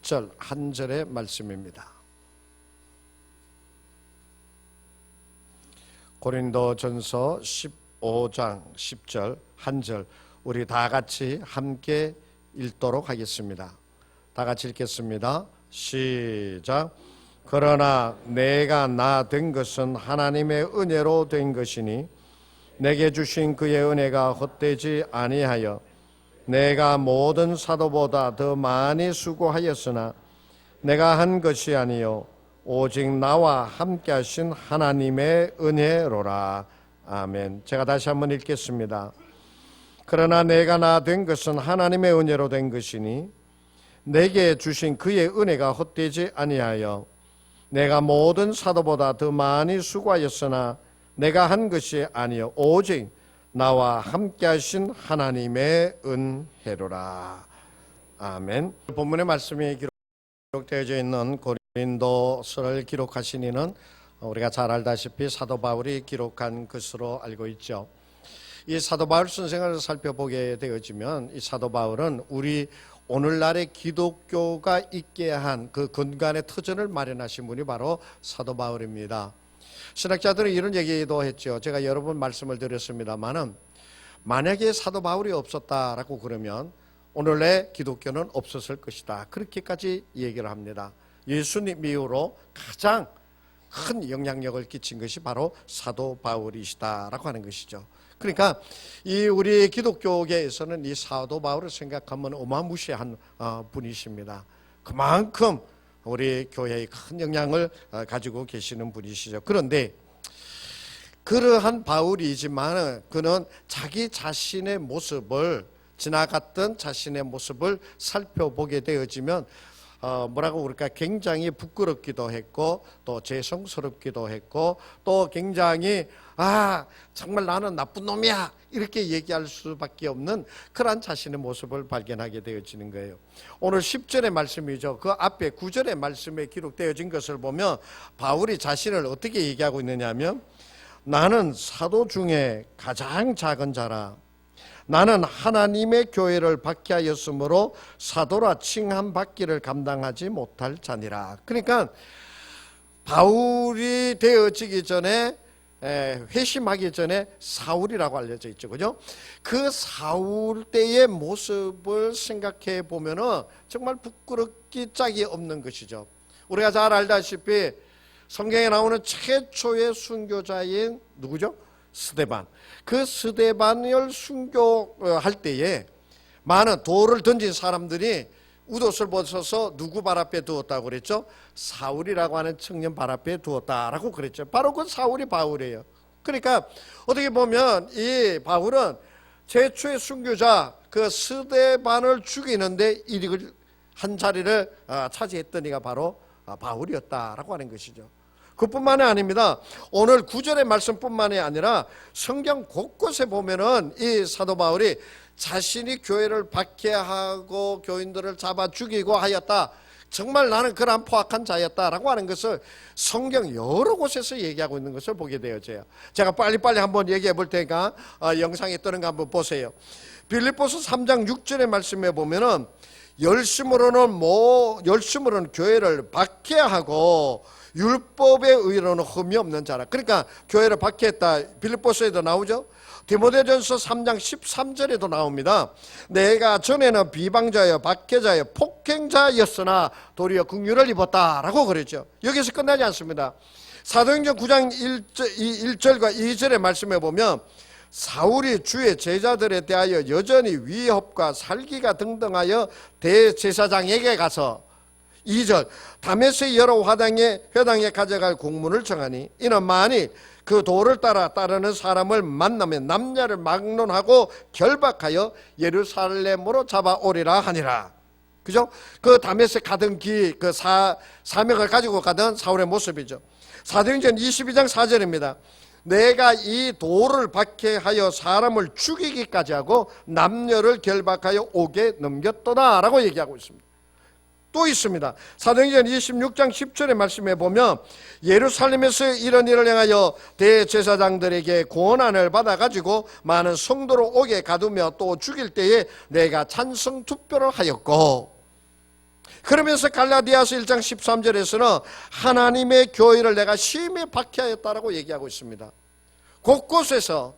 10절 한 절의 말씀입니다. 고린도전서 15장 10절 한 절, 우리 다 같이 함께 읽도록 하겠습니다. 다 같이 읽겠습니다. 시작. 그러나 내가 나 된 것은 하나님의 은혜로 된 것이니 내게 주신 그의 은혜가 헛되지 아니하여 내가 모든 사도보다 더 많이 수고하였으나 내가 한 것이 아니요 오직 나와 함께 하신 하나님의 은혜로라. 아멘. 제가 다시 한번 읽겠습니다. 그러나 내가 나 된 것은 하나님의 은혜로 된 것이니 내게 주신 그의 은혜가 헛되지 아니하여 내가 모든 사도보다 더 많이 수고하였으나 내가 한 것이 아니요 오직 나와 함께 하신 하나님의 은혜로라. 아멘. 본문의 말씀이 기록되어져 있는 고린도서를 기록하신 이는 우리가 잘 알다시피 사도 바울이 기록한 것으로 알고 있죠. 이 사도 바울 선생을 살펴보게 되어지면 이 사도 바울은 우리 오늘날의 기독교가 있게 한 그 근간의 터전을 마련하신 분이 바로 사도 바울입니다. 신학자들은 이런 얘기도 했죠. 제가 여러 번 말씀을 드렸습니다만은 만약에 사도 바울이 없었다라고 그러면 오늘의 기독교는 없었을 것이다. 그렇게까지 얘기를 합니다. 예수님 이후로 가장 큰 영향력을 끼친 것이 바로 사도 바울이시다라고 하는 것이죠. 그러니까 이 우리 기독교계에서는 이 사도 바울을 생각하면 어마무시한 분이십니다. 그만큼 우리 교회에 큰 영향을 가지고 계시는 분이시죠. 그런데 그러한 바울이지만 그는 자기 자신의 모습을 지나갔던 자신의 모습을 살펴보게 되어지면 뭐라고 그럴까, 굉장히 부끄럽기도 했고 또 죄송스럽기도 했고 또 굉장히 정말 나는 나쁜 놈이야 이렇게 얘기할 수밖에 없는 그러한 자신의 모습을 발견하게 되어지는 거예요. 오늘 10절의 말씀이죠. 그 앞에 9절의 말씀에 기록되어진 것을 보면 바울이 자신을 어떻게 얘기하고 있느냐 하면 나는 사도 중에 가장 작은 자라. 나는 하나님의 교회를 박해하였으므로 사도라 칭함받기를 감당하지 못할 자니라. 그러니까 바울이 되어지기 전에 회심하기 전에 사울이라고 알려져 있죠. 그죠? 그 사울 때의 모습을 생각해 보면은 정말 부끄럽기 짝이 없는 것이죠. 우리가 잘 알다시피 성경에 나오는 최초의 순교자인 누구죠? 스데반. 그 스데반을 순교할 때에 많은 돌을 던진 사람들이 웃옷을 벗어서 누구 발 앞에 두었다고 그랬죠? 사울이라고 하는 청년 발 앞에 두었다라고 그랬죠. 바로 그 사울이 바울이에요. 그러니까 어떻게 보면 이 바울은 최초의 순교자 그 스데반을 죽이는데 이익을 한 자리를 차지했던 이가 바로 바울이었다라고 하는 것이죠. 그뿐만이 아닙니다. 오늘 9절의 말씀뿐만이 아니라 성경 곳곳에 보면은 이 사도 바울이 자신이 교회를 박해하고 교인들을 잡아 죽이고 하였다. 정말 나는 그러한 포악한 자였다라고 하는 것을 성경 여러 곳에서 얘기하고 있는 것을 보게 되어져요. 제가 빨리빨리 한번 얘기해 볼 테니까 영상에 뜨는 거 한번 보세요. 빌립보서 3장 6절의 말씀에 보면은 열심으로는 교회를 박해하고 율법의 의로는 흠이 없는 자라. 그러니까 교회를 박해했다. 빌립보서에도 나오죠. 디모데전서 3장 13절에도 나옵니다. 내가 전에는 비방자여 박해자여 폭행자였으나 도리어 긍휼을 입었다라고 그랬죠. 여기서 끝나지 않습니다. 사도행전 9장 1절과 2절의 말씀에 보면 사울이 주의 제자들에 대하여 여전히 위협과 살기가 등등하여 대제사장에게 가서 2절 다메섹 여러 회당에 가져갈 공문을 정하니 이는 만일 그 도를 따르는 사람을 만나면 남녀를 막론하고 결박하여 예루살렘으로 잡아오리라 하니라. 그죠? 그 다메섹 가던 그 사명을 가지고 가던 사울의 모습이죠. 사도행전 22장 4절입니다. 내가 이 돌을 박해하여 사람을 죽이기까지 하고 남녀를 결박하여 옥에 넘겼도다 라고 얘기하고 있습니다. 또 있습니다. 사도행전 26장 10절의 말씀에 보면 예루살렘에서 이런 일을 행하여 대제사장들에게 권한을 받아가지고 많은 성도를 옥에 가두며 또 죽일 때에 내가 찬성 투표를 하였고, 그러면서 갈라디아서 1장 13절에서는 하나님의 교회를 내가 심히 박해하였다라고 얘기하고 있습니다. 곳곳에서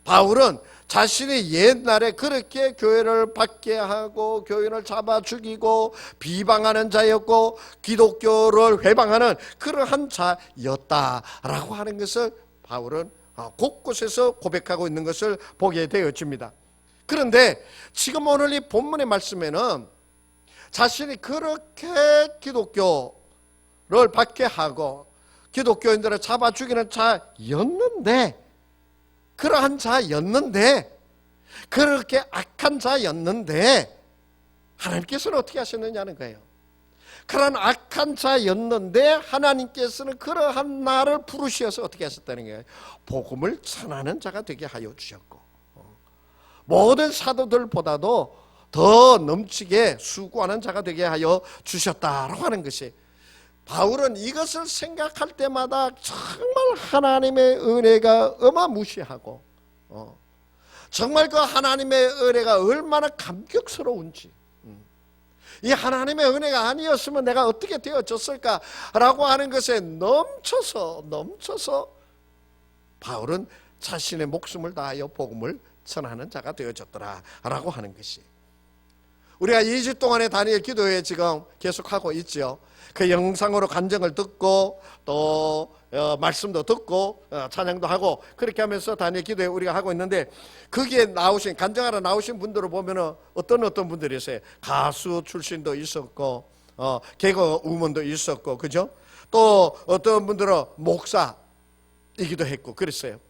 바울은 자신이 옛날에 그렇게 교회를 박해하고 교인을 잡아 죽이고 비방하는 자였고 기독교를 회방하는 그러한 자였다라고 하는 것을 바울은 곳곳에서 고백하고 있는 것을 보게 되어집니다. 그런데 지금 오늘 이 본문의 말씀에는 자신이 그렇게 기독교를 박해하고 기독교인들을 잡아 죽이는 자였는데, 그러한 자였는데, 그렇게 악한 자였는데 하나님께서는 어떻게 하셨느냐는 거예요. 그런 악한 자였는데 하나님께서는 그러한 나를 부르셔서 어떻게 하셨다는 거예요. 복음을 전하는 자가 되게 하여 주셨고, 모든 사도들보다도 더 넘치게 수고하는 자가 되게 하여 주셨다라고 하는 것이, 바울은 이것을 생각할 때마다 정말 하나님의 은혜가 어마무시하고 정말 그 하나님의 은혜가 얼마나 감격스러운지, 이 하나님의 은혜가 아니었으면 내가 어떻게 되어졌을까라고 하는 것에 넘쳐서 바울은 자신의 목숨을 다하여 복음을 전하는 자가 되어졌더라라고 하는 것이, 우리가 2주 동안의 다니엘 기도회 지금 계속하고 있죠. 그 영상으로 간증을 듣고 또 말씀도 듣고 찬양도 하고 그렇게 하면서 다니엘 기도회 우리가 하고 있는데, 거기에 나오신 간증하러 나오신 분들을 보면은 어떤 분들이세요. 가수 출신도 있었고 개그 우먼도 있었고, 그죠? 또 어떤 분들은 목사이기도 했고 그랬어요.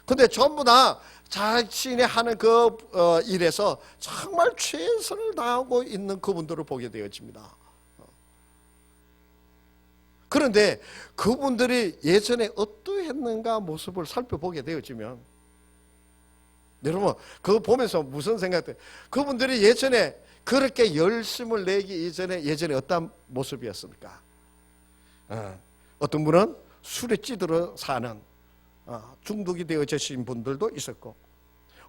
근데 전부 다 자신이 하는 그 일에서 정말 최선을 다하고 있는 그분들을 보게 되어집니다. 그런데 그분들이 예전에 어떠했는가 모습을 살펴보게 되어지면, 여러분 그거 보면서 무슨 생각돼요? 그분들이 예전에 그렇게 열심을 내기 예전에 어떤 모습이었습니까? 어떤 분은 술에 찌들어 사는 중독이 되어지신 분들도 있었고,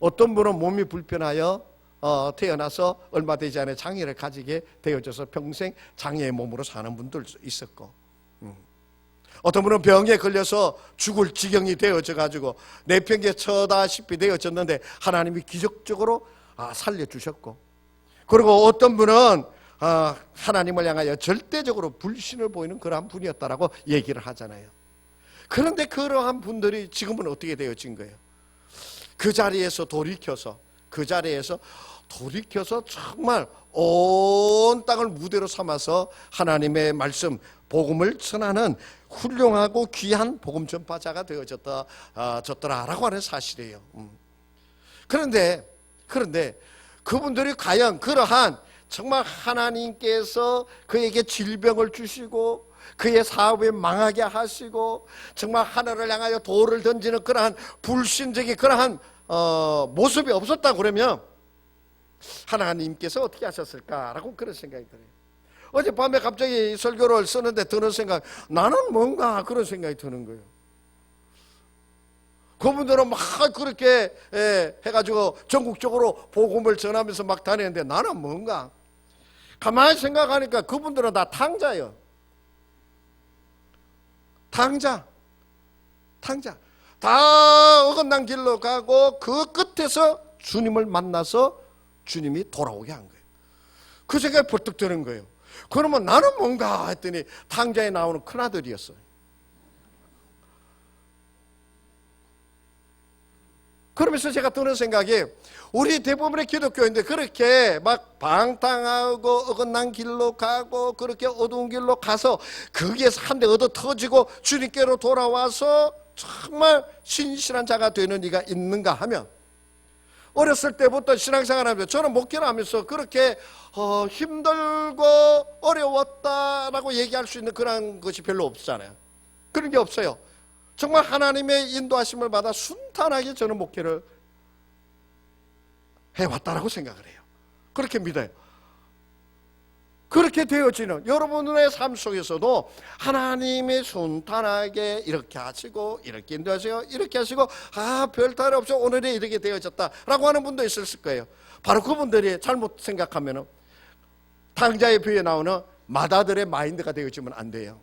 어떤 분은 몸이 불편하여 태어나서 얼마 되지 않아 장애를 가지게 되어져서 평생 장애의 몸으로 사는 분들도 있었고, 어떤 분은 병에 걸려서 죽을 지경이 되어져 가지고 내팽개 쳐다시피 되어졌는데 하나님이 기적적으로 살려주셨고, 그리고 어떤 분은 하나님을 향하여 절대적으로 불신을 보이는 그러한 분이었다라고 얘기를 하잖아요. 그런데 그러한 분들이 지금은 어떻게 되어진 거예요? 그 자리에서 돌이켜서 정말 온 땅을 무대로 삼아서 하나님의 말씀 복음을 전하는 훌륭하고 귀한 복음 전파자가 되어졌더라라고 하는 사실이에요. 그런데 그분들이 과연 그러한 정말 하나님께서 그에게 질병을 주시고 그의 사업에 망하게 하시고 정말 하늘을 향하여 돌을 던지는 그러한 불신적인 그러한 모습이 없었다 그러면 하나님께서 어떻게 하셨을까라고 그런 생각이 들어요. 어젯밤에 갑자기 설교를 쓰는데 드는 생각, 나는 뭔가 그런 생각이 드는 거예요. 그분들은 막 그렇게 해가지고 전국적으로 복음을 전하면서 막 다니는데 나는 뭔가, 가만히 생각하니까 그분들은 다 탕자예요. 탕자 다 어긋난 길로 가고 그 끝에서 주님을 만나서 주님이 돌아오게 한 거예요. 그 생각이 벌떡 드는 거예요. 그러면 나는 뭔가 했더니 탕자에 나오는 큰아들이었어요. 그러면서 제가 드는 생각이, 우리 대부분의 기독교인들 그렇게 막 방탕하고 어긋난 길로 가고 그렇게 어두운 길로 가서 거기에서 한 대 얻어 터지고 주님께로 돌아와서 정말 신실한 자가 되는 이가 있는가 하면, 어렸을 때부터 신앙생활하면서 저는 목회를 하면서 그렇게 힘들고 어려웠다라고 얘기할 수 있는 그런 것이 별로 없잖아요. 그런 게 없어요. 정말 하나님의 인도하심을 받아 순탄하게 저는 목회를 해왔다라고 생각을 해요. 그렇게 믿어요. 그렇게 되어지는 여러분의 삶 속에서도 하나님이 순탄하게 이렇게 하시고 이렇게 인도하세요, 이렇게 하시고 별탈 없이 오늘이 이렇게 되어졌다라고 하는 분도 있을 거예요. 바로 그분들이 잘못 생각하면 탕자의 비유에 나오는 마다들의 마인드가 되어지면 안 돼요.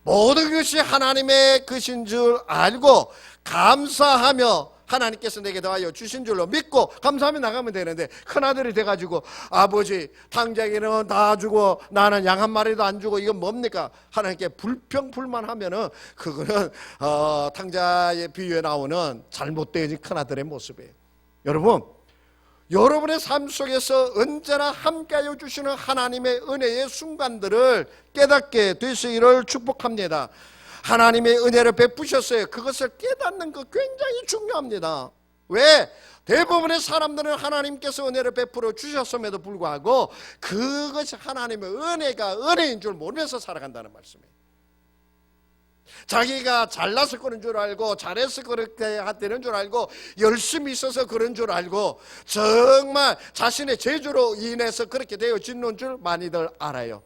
모든 것이 하나님의 것인 줄 알고 감사하며 하나님께서 내게 더하여 주신 줄로 믿고 감사하며 나가면 되는데, 큰아들이 돼가지고 아버지 탕자에게는 다 주고 나는 양 한 마리도 안 주고 이건 뭡니까? 하나님께 불평불만하면은 그거는 탕자의 비유에 나오는 잘못되어진 큰아들의 모습이에요. 여러분, 여러분의 삶 속에서 언제나 함께하여 주시는 하나님의 은혜의 순간들을 깨닫게 되시기를 축복합니다. 하나님의 은혜를 베푸셨어요. 그것을 깨닫는 거 굉장히 중요합니다. 왜? 대부분의 사람들은 하나님께서 은혜를 베풀어 주셨음에도 불구하고 그것이 하나님의 은혜가 은혜인 줄 모르면서 살아간다는 말씀이에요. 자기가 잘나서 그런 줄 알고 잘해서 그렇게 되는 줄 알고 열심히 있어서 그런 줄 알고 정말 자신의 재주로 인해서 그렇게 되어지는 줄 많이들 알아요.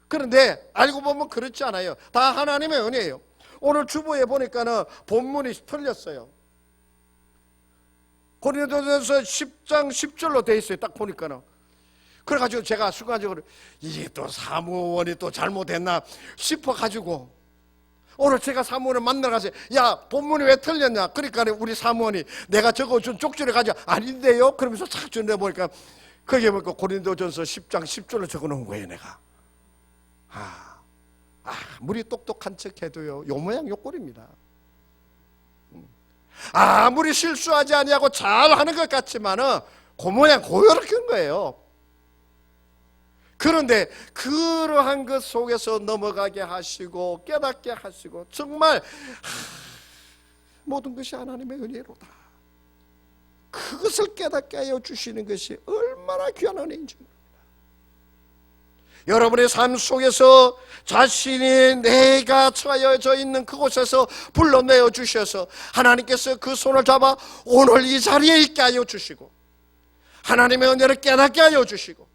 그런데 알고 보면 그렇지 않아요. 다 하나님의 은혜예요. 오늘 주보에 보니까는 본문이 틀렸어요. 고린도전서 10장 10절로 돼 있어요. 딱 보니까는. 그래가지고 제가 순간적으로 이게 또 사무원이 또 잘못했나 싶어가지고 오늘 제가 사무원을 만나러 가서 야 본문이 왜 틀렸냐. 그러니까 우리 사무원이 내가 적어준 쪽지를 가지고 아닌데요 그러면서 착 전해보니까 거기에 보니까 고린도전서 10장 10절로 적어놓은 거예요. 내가 아무리 똑똑한 척해도요 요 모양 요 꼴입니다. 아무리 실수하지 아니하고 잘하는 것 같지만은 그 모양 고요렇게 한 거예요. 그런데 그러한 것 속에서 넘어가게 하시고 깨닫게 하시고 정말 모든 것이 하나님의 은혜로다. 그것을 깨닫게 하여 주시는 것이 얼마나 귀한 은혜인지 모릅니다. 여러분의 삶 속에서 자신이 내가 처하여져 있는 그곳에서 불러내어 주셔서 하나님께서 그 손을 잡아 오늘 이 자리에 있게 하여 주시고 하나님의 은혜를 깨닫게 하여 주시고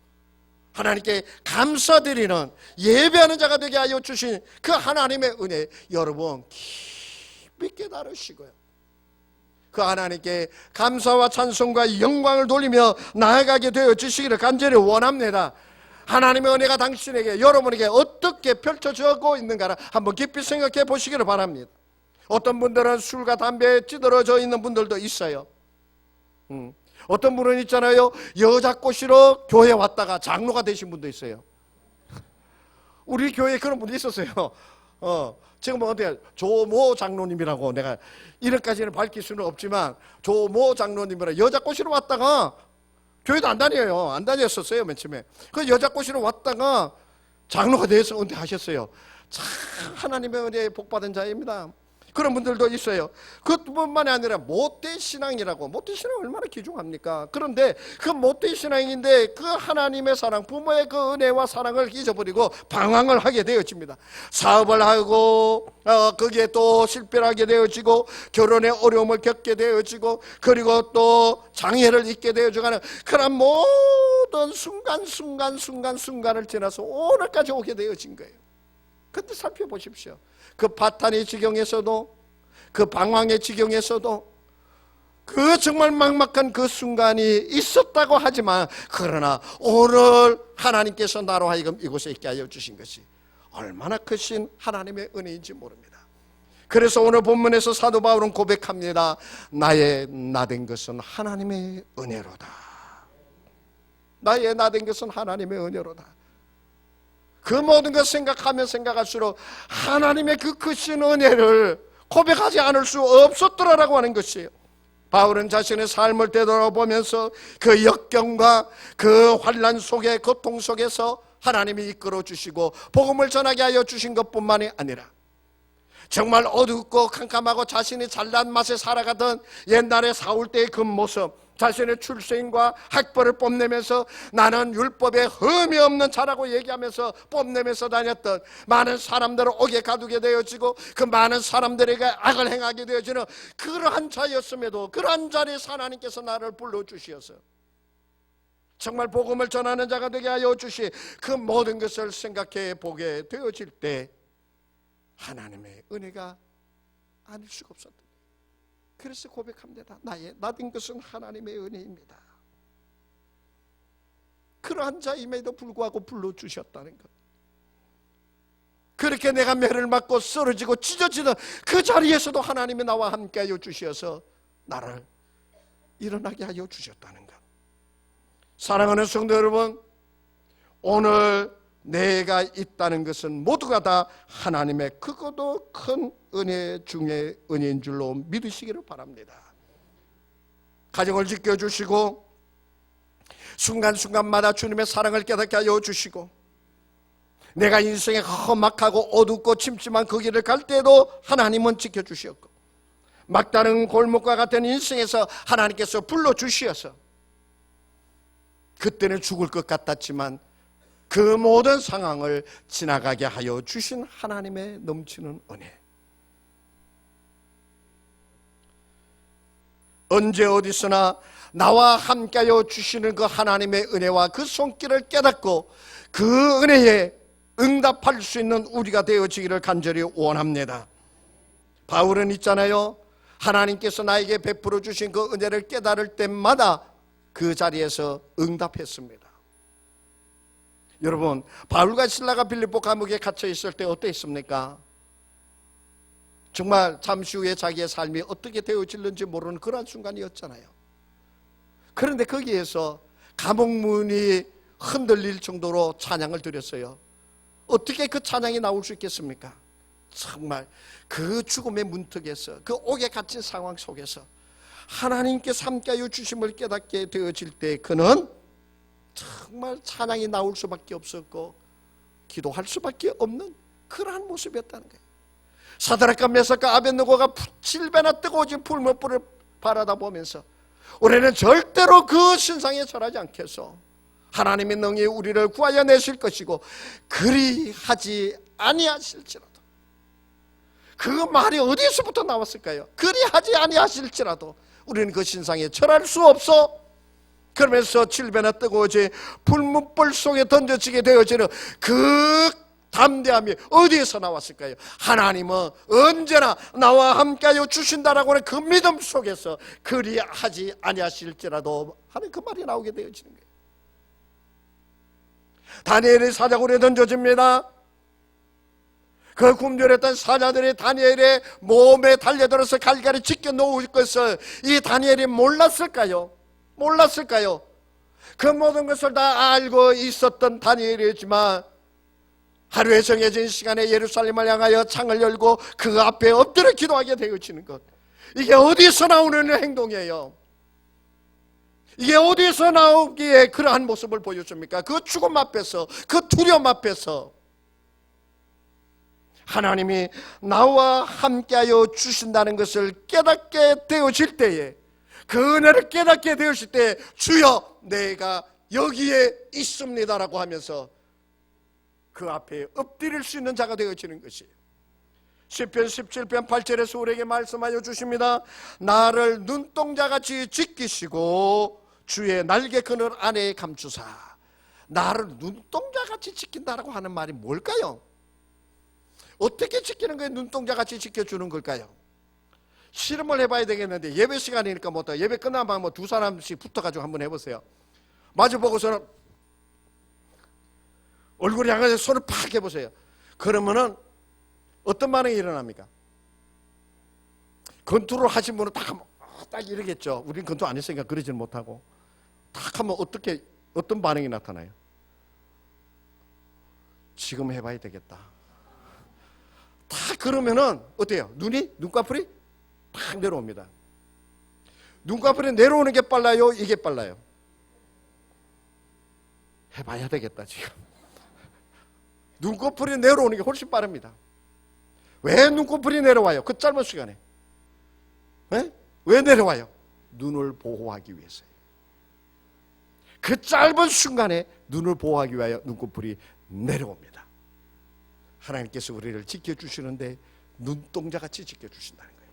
하나님께 감사드리는 예배하는 자가 되게 하여 주신 그 하나님의 은혜 여러분 깊이 깨달으시고요. 그 하나님께 감사와 찬송과 영광을 돌리며 나아가게 되어 주시기를 간절히 원합니다. 하나님의 은혜가 당신에게 여러분에게 어떻게 펼쳐지고 있는가를 한번 깊이 생각해 보시기를 바랍니다. 어떤 분들은 술과 담배에 찌들어져 있는 분들도 있어요. 어떤 분은 있잖아요. 여자 꼬시러 교회 왔다가 장로가 되신 분도 있어요. 우리 교회에 그런 분도 있었어요. 지금 뭐 어떻게 조모 장로님이라고 내가 이름까지는 밝힐 수는 없지만 조모 장로님이라 여자 꼬시러 왔다가 교회도 안 다녀요. 안 다녔었어요. 맨 처음에. 그 여자 꼬시러 왔다가 장로가 돼서 은퇴하셨어요. 참 하나님의 은혜에 복받은 자입니다. 그런 분들도 있어요. 그뿐만이 아니라 모태신앙이라고. 모태신앙 얼마나 귀중합니까? 그런데 그 모태신앙인데 그 하나님의 사랑, 부모의 그 은혜와 사랑을 잊어버리고 방황을 하게 되어집니다. 사업을 하고 거기에 또 실패를 하게 되어지고 결혼에 어려움을 겪게 되어지고 그리고 또 장애를 입게 되어져가는 그런 모든 순간을 지나서 오늘까지 오게 되어진 거예요. 근데 살펴보십시오. 그 파탄의 지경에서도 그 방황의 지경에서도 그 정말 막막한 그 순간이 있었다고 하지만 그러나 오늘 하나님께서 나로 하여금 이곳에 있게 하여 주신 것이 얼마나 크신 하나님의 은혜인지 모릅니다. 그래서 오늘 본문에서 사도 바울은 고백합니다. 나의 나된 것은 하나님의 은혜로다. 나의 나된 것은 하나님의 은혜로다. 그 모든 것 생각하면 생각할수록 하나님의 그 크신 은혜를 고백하지 않을 수 없었더라라고 하는 것이에요. 바울은 자신의 삶을 되돌아보면서 그 역경과 그 환난 속에 고통 속에서 하나님이 이끌어 주시고 복음을 전하게 하여 주신 것뿐만이 아니라 정말 어둡고 캄캄하고 자신이 잘난 맛에 살아가던 옛날에 사울 때의 그 모습, 자신의 출생과 학벌을 뽐내면서 나는 율법에 흠이 없는 자라고 얘기하면서 뽐내면서 다녔던 많은 사람들을 옥에 가두게 되어지고 그 많은 사람들에게 악을 행하게 되어지는 그러한 자였음에도 그러한 자리에서 하나님께서 나를 불러주시어서 정말 복음을 전하는 자가 되게 하여 주시 그 모든 것을 생각해 보게 되어질 때 하나님의 은혜가 아닐 수가 없었다. 그래서 고백합니다. 나의 나된 것은 하나님의 은혜입니다. 그러한 자임에도 불구하고 불러주셨다는 것. 그렇게 내가 매를 맞고 쓰러지고 찢어지던 그 자리에서도 하나님이 나와 함께하여 주셔서 나를 일어나게 하여 주셨다는 것. 사랑하는 성도 여러분, 오늘 내가 있다는 것은 모두가 다 하나님의 크고도 큰 은혜 중에 은혜인 줄로 믿으시기를 바랍니다. 가정을 지켜주시고 순간순간마다 주님의 사랑을 깨닫게 하여 주시고, 내가 인생에 험악하고 어둡고 침침한 그 길을 갈 때에도 하나님은 지켜주셨고, 막다른 골목과 같은 인생에서 하나님께서 불러주시어서 그때는 죽을 것 같았지만 그 모든 상황을 지나가게 하여 주신 하나님의 넘치는 은혜. 언제 어디서나 나와 함께하여 주시는 그 하나님의 은혜와 그 손길을 깨닫고 그 은혜에 응답할 수 있는 우리가 되어지기를 간절히 원합니다. 바울은 있잖아요, 하나님께서 나에게 베풀어 주신 그 은혜를 깨달을 때마다 그 자리에서 응답했습니다. 여러분, 바울과 실라가 빌립보 감옥에 갇혀 있을 때 어땠습니까? 정말 잠시 후에 자기의 삶이 어떻게 되어질는지 모르는 그런 순간이었잖아요. 그런데 거기에서 감옥문이 흔들릴 정도로 찬양을 드렸어요. 어떻게 그 찬양이 나올 수 있겠습니까? 정말 그 죽음의 문턱에서, 그 옥에 갇힌 상황 속에서 하나님께서 함께하여 주심을 깨닫게 되어질 때 그는 정말 찬양이 나올 수밖에 없었고 기도할 수밖에 없는 그러한 모습이었다는 거예요. 사드락과 메삭과 아벳느고가 7배나 뜨거워진 풀무불을 바라다 보면서 우리는 절대로 그 신상에 절하지 않겠소, 하나님이 능히 우리를 구하여 내실 것이고 그리하지 아니하실지라도, 그 말이 어디서부터 나왔을까요? 그리하지 아니하실지라도 우리는 그 신상에 절할 수 없어. 그러면서 7배나 뜨거워진 풀무불 속에 던져지게 되어지는 그 담대함이 어디에서 나왔을까요? 하나님은 언제나 나와 함께하여 주신다라고 하는 그 믿음 속에서 그리하지 아니하실지라도 하는 그 말이 나오게 되어지는 거예요. 다니엘이 사자굴에 던져집니다. 그 굶주렸던 사자들이 다니엘의 몸에 달려들어서 갈갈이 찢겨 놓을 것을 이 다니엘이 몰랐을까요? 몰랐을까요? 그 모든 것을 다 알고 있었던 다니엘이지만 하루에 정해진 시간에 예루살렘을 향하여 창을 열고 그 앞에 엎드려 기도하게 되어지는 것, 이게 어디서 나오는 행동이에요? 이게 어디서 나오기에 그러한 모습을 보여줍니까? 그 죽음 앞에서, 그 두려움 앞에서 하나님이 나와 함께하여 주신다는 것을 깨닫게 되어질 때에, 그 은혜를 깨닫게 되었을 때 주여 내가 여기에 있습니다라고 하면서 그 앞에 엎드릴 수 있는 자가 되어지는 것이에요. 시편 17편 8절에서 우리에게 말씀하여 주십니다. 나를 눈동자같이 지키시고 주의 날개 그늘 안에 감추사. 나를 눈동자같이 지킨다라고 하는 말이 뭘까요? 어떻게 지키는 거예요? 눈동자같이 지켜주는 걸까요? 실험을 해봐야 되겠는데, 예배 시간이니까 못하, 예배 끝나면 뭐 두 사람씩 붙어가지고 한번 해보세요. 마주보고서는 얼굴이 향해서 손을 팍 해보세요. 그러면은 어떤 반응이 일어납니까? 권투를 하신 분은 딱 이러겠죠. 우린 권투 안 했으니까 그러지는 못하고. 딱 하면 어떤 반응이 나타나요? 지금 해봐야 되겠다. 딱 그러면은 어때요? 눈꺼풀이 팍 내려옵니다. 눈꺼풀이 내려오는 게 빨라요? 이게 빨라요? 해봐야 되겠다 지금. 눈꺼풀이 내려오는 게 훨씬 빠릅니다. 왜 눈꺼풀이 내려와요? 그 짧은 시간에. 왜 내려와요? 눈을 보호하기 위해서요. 그 짧은 순간에 눈을 보호하기 위하여 눈꺼풀이 내려옵니다. 하나님께서 우리를 지켜주시는데 눈동자같이 지켜주신다는 거예요.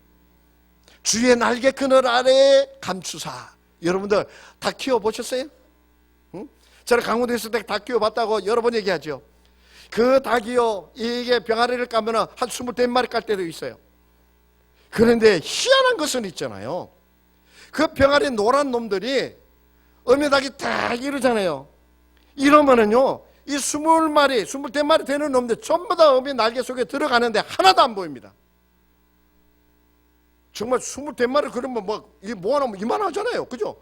주의 날개 그늘 아래에 감추사. 여러분들 다 키워보셨어요? 응? 저는 강원도에 있을 때 다 키워봤다고 여러 번 얘기하죠. 그 닭이요, 이게 병아리를 까면 한 25마리 깔 때도 있어요. 그런데 희한한 것은 있잖아요. 그 병아리 노란 놈들이 어미 닭이 딱 이러잖아요. 이러면은요, 이 20마리, 21마리 되는 놈들 전부 다 어미 날개 속에 들어가는데 하나도 안 보입니다. 정말 21마리 그러면 이게 모아놓으면 이만하잖아요. 그죠?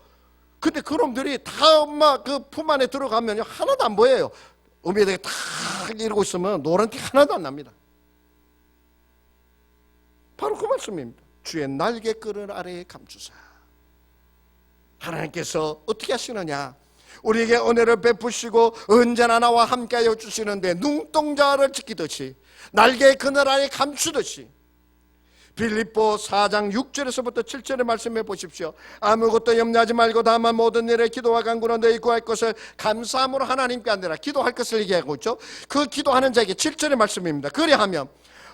근데 그 놈들이 다 엄마 그 품 안에 들어가면 하나도 안 보여요. 어미에다가 탁 이러고 있으면 노란 티 하나도 안 납니다. 바로 그 말씀입니다. 주의 날개 끈을 아래에 감추사. 하나님께서 어떻게 하시느냐? 우리에게 은혜를 베푸시고 언제나 나와 함께하여 주시는데 눈동자를 지키듯이 날개의 그늘 아래 감추듯이 빌립보 4장 6절에서부터 7절의 말씀해 보십시오. 아무것도 염려하지 말고 다만 모든 일에 기도와 간구로 너희 구할 것을 감사함으로 하나님께 하느라. 기도할 것을 얘기하고 있죠. 그 기도하는 자에게 7절의 말씀입니다. 그리하면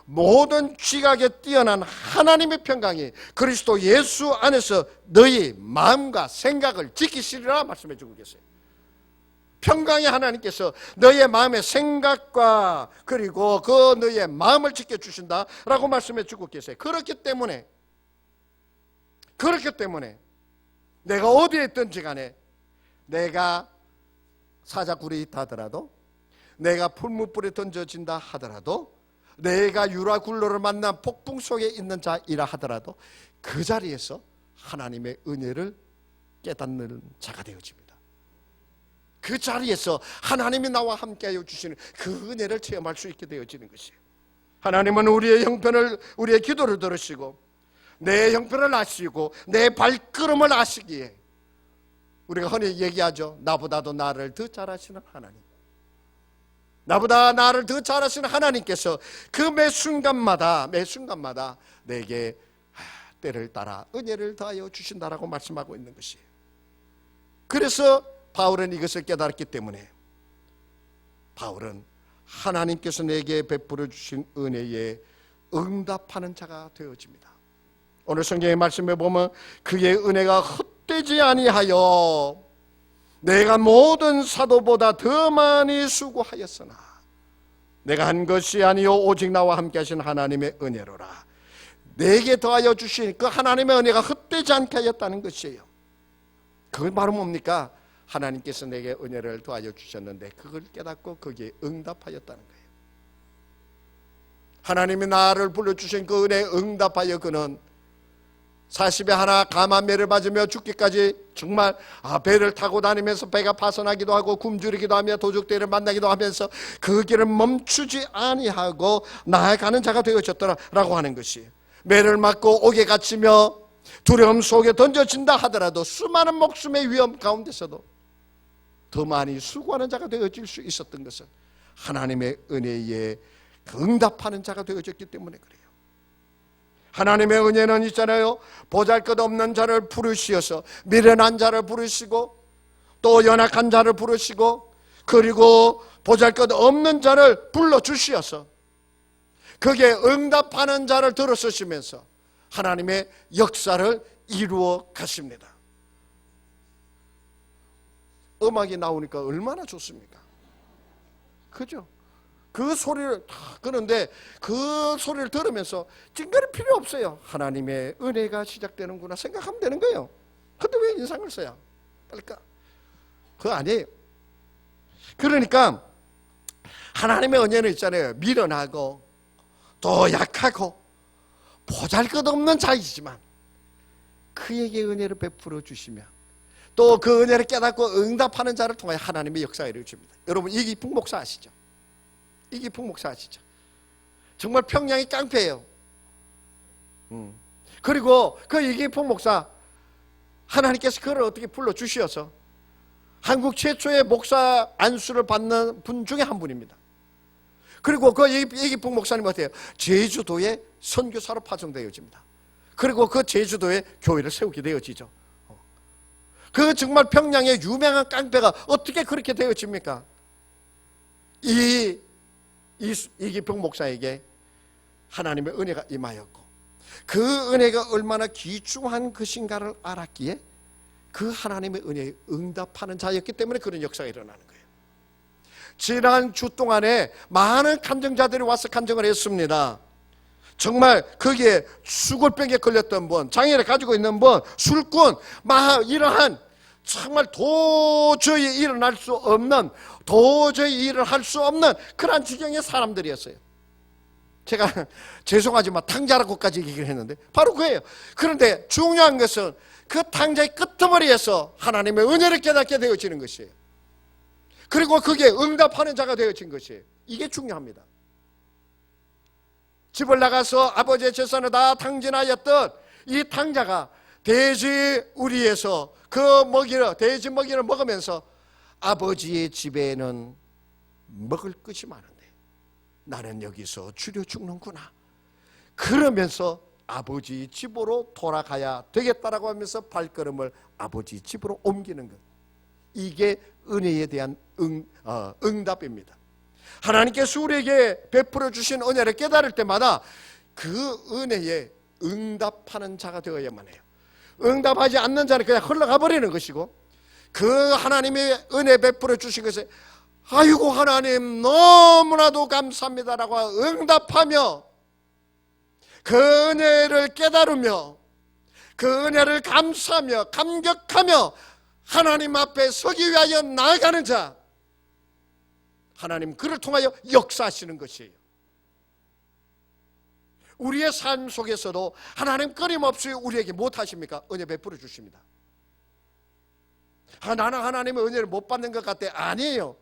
모든 지각에 뛰어난 하나님의 평강이 그리스도 예수 안에서 너희 마음과 생각을 지키시리라 말씀해 주고 계세요. 평강의 하나님께서 너희의 마음의 생각과 그리고 그 너희의 마음을 지켜주신다라고 말씀해 주고 계세요. 그렇기 때문에 내가 어디에 있든지 간에 내가 사자굴에 있다 하더라도, 내가 풀무불에 던져진다 하더라도, 내가 유라굴로를 만난 폭풍 속에 있는 자이라 하더라도 그 자리에서 하나님의 은혜를 깨닫는 자가 되어집니다. 그 자리에서 하나님이 나와 함께하여 주시는 그 은혜를 체험할 수 있게 되어지는 것이에요. 하나님은 우리의 형편을, 우리의 기도를 들으시고 내 형편을 아시고 내 발걸음을 아시기에 우리가 흔히 얘기하죠. 나보다도 나를 더 잘 아시는 하나님, 나보다 나를 더 잘 아시는 하나님께서 그 매 순간마다 내게 때를 따라 은혜를 더하여 주신다라고 말씀하고 있는 것이에요. 그래서 바울은 이것을 깨달았기 때문에 바울은 하나님께서 내게 베풀어 주신 은혜에 응답하는 자가 되어집니다. 오늘 성경의 말씀에 보면 그의 은혜가 헛되지 아니하여 내가 모든 사도보다 더 많이 수고하였으나 내가 한 것이 아니요 오직 나와 함께 하신 하나님의 은혜로라. 내게 더하여 주신 그 하나님의 은혜가 헛되지 않게 하였다는 것이에요. 그건 바로 뭡니까? 하나님께서 내게 은혜를 더하여 주셨는데 그걸 깨닫고 거기에 응답하였다는 거예요. 하나님이 나를 불러주신 그 은혜에 응답하여 그는 40에 하나 감한 매를 맞으며 죽기까지 정말 배를 타고 다니면서 배가 파손하기도 하고 굶주리기도 하며 도적들을 만나기도 하면서 그 길을 멈추지 아니하고 나아가는 자가 되어졌더라라고 하는 것이, 매를 맞고 옥에 갇히며 두려움 속에 던져진다 하더라도 수많은 목숨의 위험 가운데서도 더 많이 수고하는 자가 되어질 수 있었던 것은 하나님의 은혜에 응답하는 자가 되어졌기 때문에 그래요. 하나님의 은혜는 있잖아요. 보잘것없는 자를 부르시어서 미련한 자를 부르시고 또 연약한 자를 부르시고 그리고 보잘것없는 자를 불러주시어서 거기에 응답하는 자를 들어서시면서 하나님의 역사를 이루어 가십니다. 음악이 나오니까 얼마나 좋습니까? 그죠? 그 소리를 그런데 그 소리를 들으면서 찡그릴 필요 없어요. 하나님의 은혜가 시작되는구나 생각하면 되는 거예요. 근데 왜 인상을 써야 할까? 그거 아니에요. 그러니까 하나님의 은혜는 있잖아요. 미련하고 또 약하고 보잘것없는 자이지만 그에게 은혜를 베풀어 주시면 또 그 은혜를 깨닫고 응답하는 자를 통하여 하나님의 역사를 이루어줍니다. 여러분 이기풍 목사 아시죠? 이기풍 목사 아시죠? 정말 평양이 깡패예요. 그리고 그 이기풍 목사 하나님께서 그를 어떻게 불러주셔서 한국 최초의 목사 안수를 받는 분 중에 한 분입니다. 그리고 그 이기풍 목사님 어때요? 제주도에 선교사로 파송되어집니다. 그리고 그 제주도에 교회를 세우게 되어지죠. 그 정말 평양의 유명한 깡패가 어떻게 그렇게 되어집니까? 이기평 목사에게 하나님의 은혜가 임하였고 그 은혜가 얼마나 귀중한 것인가를 알았기에 그 하나님의 은혜에 응답하는 자였기 때문에 그런 역사가 일어나는 거예요. 지난 주 동안에 많은 간증자들이 와서 간증을 했습니다. 정말 거기에 수골병에 걸렸던 분, 장애를 가지고 있는 분, 술꾼, 이러한 정말 도저히 일어날 수 없는, 도저히 일을 할 수 없는 그런 지경의 사람들이었어요. 제가 죄송하지만 탕자라고까지 얘기를 했는데 바로 그예요. 그런데 중요한 것은 그 탕자의 끄트머리에서 하나님의 은혜를 깨닫게 되어지는 것이에요. 그리고 그게 응답하는 자가 되어진 것이에요. 이게 중요합니다. 집을 나가서 아버지의 재산을 다 탕진하였던 이 탕자가 돼지 우리에서 돼지 먹이를 먹으면서 아버지의 집에는 먹을 것이 많은데 나는 여기서 주려 죽는구나. 그러면서 아버지 집으로 돌아가야 되겠다라고 하면서 발걸음을 아버지 집으로 옮기는 것. 이게 은혜에 대한 응답입니다. 하나님께서 우리에게 베풀어 주신 은혜를 깨달을 때마다 그 은혜에 응답하는 자가 되어야만 해요. 응답하지 않는 자는 그냥 흘러가 버리는 것이고, 그 하나님의 은혜 베풀어 주신 것에 아이고 하나님 너무나도 감사합니다라고 응답하며 그 은혜를 깨달으며 그 은혜를 감사하며 감격하며 하나님 앞에 서기 위하여 나아가는 자, 하나님 그를 통하여 역사하시는 것이에요. 우리의 삶 속에서도 하나님 끊임없이 우리에게 무엇하십니까? 은혜 베풀어 주십니다. 나는 하나님의 은혜를 못 받는 것 같아. 아니에요.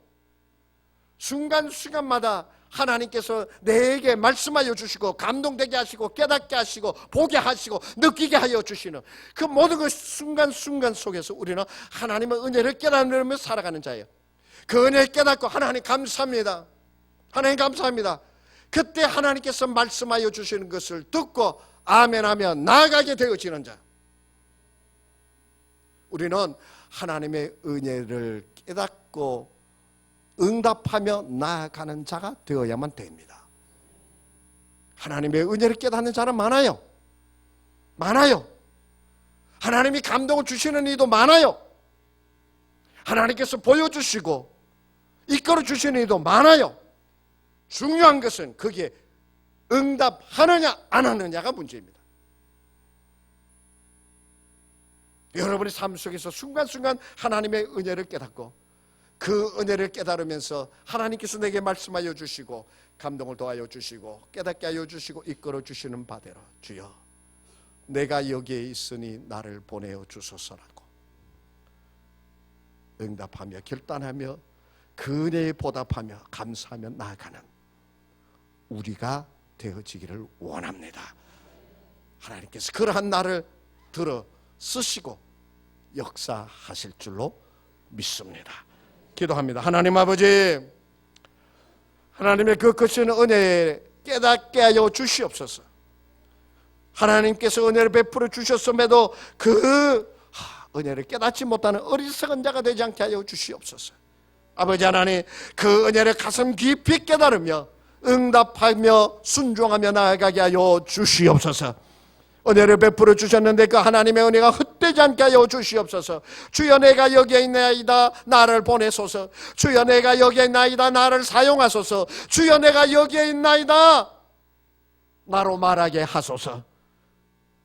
순간순간마다 하나님께서 내게 말씀하여 주시고 감동되게 하시고 깨닫게 하시고 보게 하시고 느끼게 하여 주시는 그 모든 그 순간순간 속에서 우리는 하나님의 은혜를 깨달으며 살아가는 자예요. 그 은혜를 깨닫고 하나님 감사합니다, 하나님 감사합니다. 그때 하나님께서 말씀하여 주시는 것을 듣고 아멘하며 나아가게 되어지는 자, 우리는 하나님의 은혜를 깨닫고 응답하며 나아가는 자가 되어야만 됩니다. 하나님의 은혜를 깨닫는 자는 많아요. 많아요. 하나님이 감동을 주시는 이도 많아요. 하나님께서 보여주시고 이끌어 주시는 이도 많아요. 중요한 것은 거기에 응답하느냐 안 하느냐가 문제입니다. 여러분의 삶 속에서 순간순간 하나님의 은혜를 깨닫고 그 은혜를 깨달으면서 하나님께서 내게 말씀하여 주시고 감동을 더하여 주시고 깨닫게 하여 주시고 이끌어 주시는 바대로 주여 내가 여기에 있으니 나를 보내어 주소서라고 응답하며 결단하며 그 은혜에 보답하며 감사하며 나아가는 우리가 되어지기를 원합니다. 하나님께서 그러한 나를 들어 쓰시고 역사하실 줄로 믿습니다. 기도합니다. 하나님 아버지, 하나님의 그 크신 은혜에 깨닫게 하여 주시옵소서. 하나님께서 은혜를 베풀어 주셨음에도 그 은혜를 깨닫지 못하는 어리석은 자가 되지 않게 하여 주시옵소서. 아버지 하나님, 그 은혜를 가슴 깊이 깨달으며 응답하며 순종하며 나아가게 하여 주시옵소서. 은혜를 베풀어 주셨는데 그 하나님의 은혜가 헛되지 않게 하여 주시옵소서. 주여 내가 여기에 있나이다 나를 보내소서. 주여 내가 여기에 있나이다 나를 사용하소서. 주여 내가 여기에 있나이다 나로 말하게 하소서.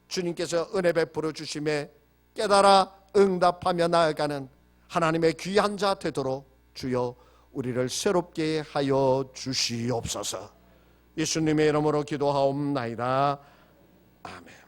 주님께서 은혜 베풀어 주심에 깨달아 응답하며 나아가는 하나님의 귀한 자 되도록 주여 우리를 새롭게 하여 주시옵소서. 예수님의 이름으로 기도하옵나이다. 아멘.